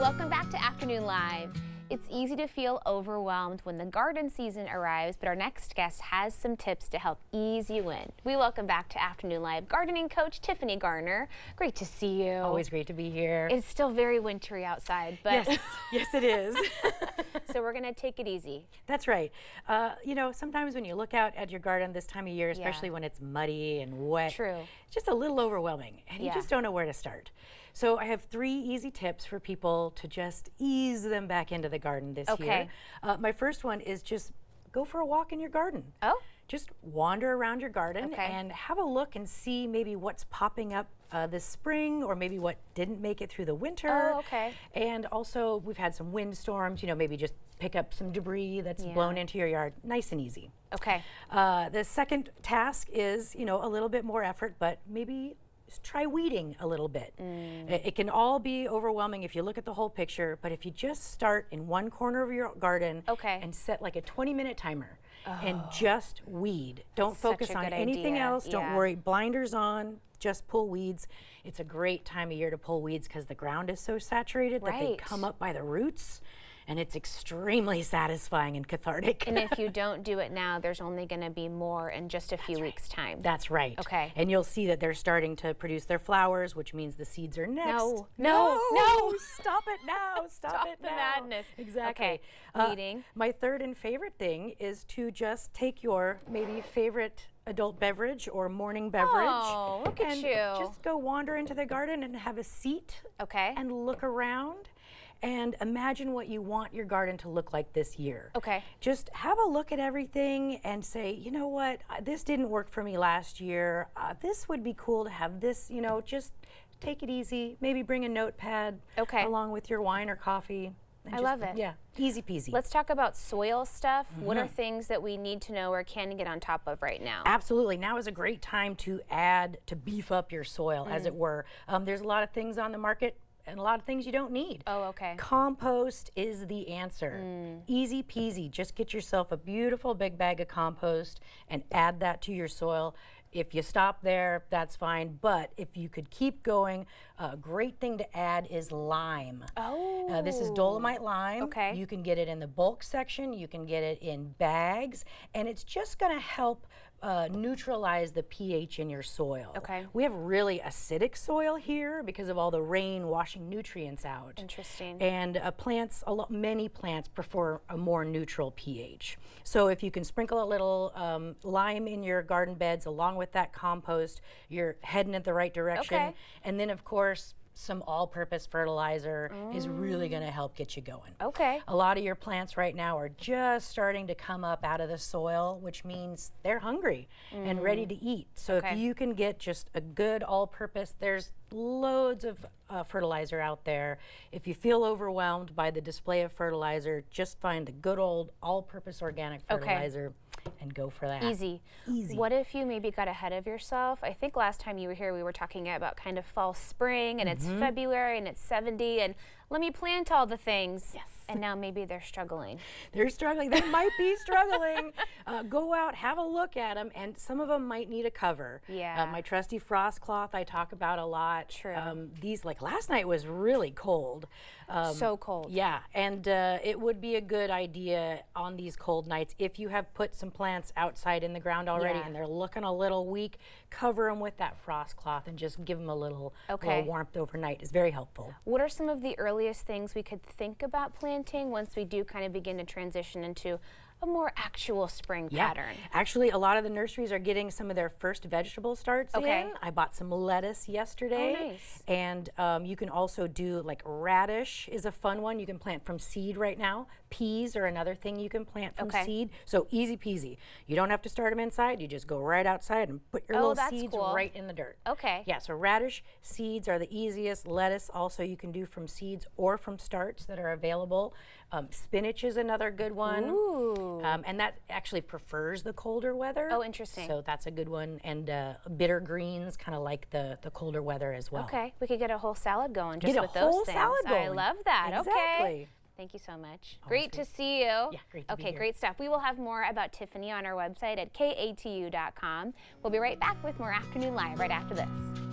Welcome back to Afternoon Live. It's easy to feel overwhelmed when the garden season arrives, but our next guest has some tips to help ease you in. We welcome back to Afternoon Live gardening coach Tiffany Garner. Great to see you. Always great to be here. It's still very wintry outside, but yes it is. So we're gonna take it easy. That's right. You know, sometimes when you look out at your garden this time of year, especially when it's muddy and wet, it's just a little overwhelming and you just don't know where to start. So I have 3 easy tips for people to just ease them back into the garden this year. My first one is just go for a walk in your garden. Just wander around your garden and have a look and see maybe what's popping up this spring, or maybe what didn't make it through the winter. And also we've had some windstorms, you know, maybe just pick up some debris that's blown into your yard, nice and easy. The second task is, you know, a little bit more effort, but maybe try weeding a little bit. It can all be overwhelming if you look at the whole picture, but if you just start in one corner of your garden and set like a 20-minute timer and just weed. Don't focus on anything else. Don't worry, blinders on, just pull weeds. It's a great time of year to pull weeds because the ground is so saturated that they come up by the roots. And it's extremely satisfying and cathartic. And if you don't do it now, there's only going to be more in just a few weeks' time. That's right. And you'll see that they're starting to produce their flowers, which means the seeds are next. No. Stop it now. Stop it the now. madness. Exactly. Weeding. My third and favorite thing is to just take your maybe favorite adult beverage or morning beverage. Oh, look at you. Just go wander into the garden and have a seat. And look around. And imagine what you want your garden to look like this year. Just have a look at everything and say, you know what, this didn't work for me last year. This would be cool to have this, you know, just take it easy. Maybe bring a notepad along with your wine or coffee. I love it. Yeah, easy peasy. Let's talk about soil stuff. What are things that we need to know or can get on top of right now? Absolutely. Now is a great time to beef up your soil, as it were. There's a lot of things on the market and a lot of things you don't need. Compost is the answer. Easy peasy. Just get yourself a beautiful big bag of compost and add that to your soil. If you stop there, that's fine. But if you could keep going, a great thing to add is lime. This is dolomite lime. You can get it in the bulk section. You can get it in bags. And it's just going to help neutralize the pH in your soil. We have really acidic soil here because of all the rain washing nutrients out. And many plants prefer a more neutral pH. So if you can sprinkle a little lime in your garden beds along with that compost, you're heading in the right direction. And then of course, some all-purpose fertilizer is really going to help get you going. A lot of your plants right now are just starting to come up out of the soil, which means they're hungry and ready to eat. So if you can get just a good all-purpose, there's loads of fertilizer out there. If you feel overwhelmed by the display of fertilizer, just find the good old all-purpose organic fertilizer and go for that. Easy. What if you maybe got ahead of yourself? I think last time you were here, we were talking about kind of fall spring, and it's February and it's 70, and let me plant all the things. And now maybe they're struggling. They're struggling. They might be struggling. Go out, have a look at them, and some of them might need a cover. My trusty frost cloth I talk about a lot. These, like last night was really cold. So cold. And it would be a good idea on these cold nights, if you have put some plants outside in the ground already and they're looking a little weak, cover them with that frost cloth and just give them a little warmth overnight. It's very helpful. What are some of the earliest things we could think about planting once we do kind of begin to transition into a more actual spring pattern? Actually, a lot of the nurseries are getting some of their first vegetable starts in. I bought some lettuce yesterday. And you can also do, like, radish is a fun one. You can plant from seed right now. Peas are another thing you can plant from seed. So easy peasy. You don't have to start them inside. You just go right outside and put your little seeds right in the dirt. So radish seeds are the easiest. Lettuce also you can do from seeds or from starts that are available. Spinach is another good one. And that actually prefers the colder weather. Interesting. So that's a good one. And bitter greens kind of like the colder weather as well. We could get a whole salad going just with those things. I love that. Exactly. Thank you so much. Great to see you. Yeah, great to be here. Great stuff. We will have more about Tiffany on our website at katu.com. We'll be right back with more Afternoon Live right after this.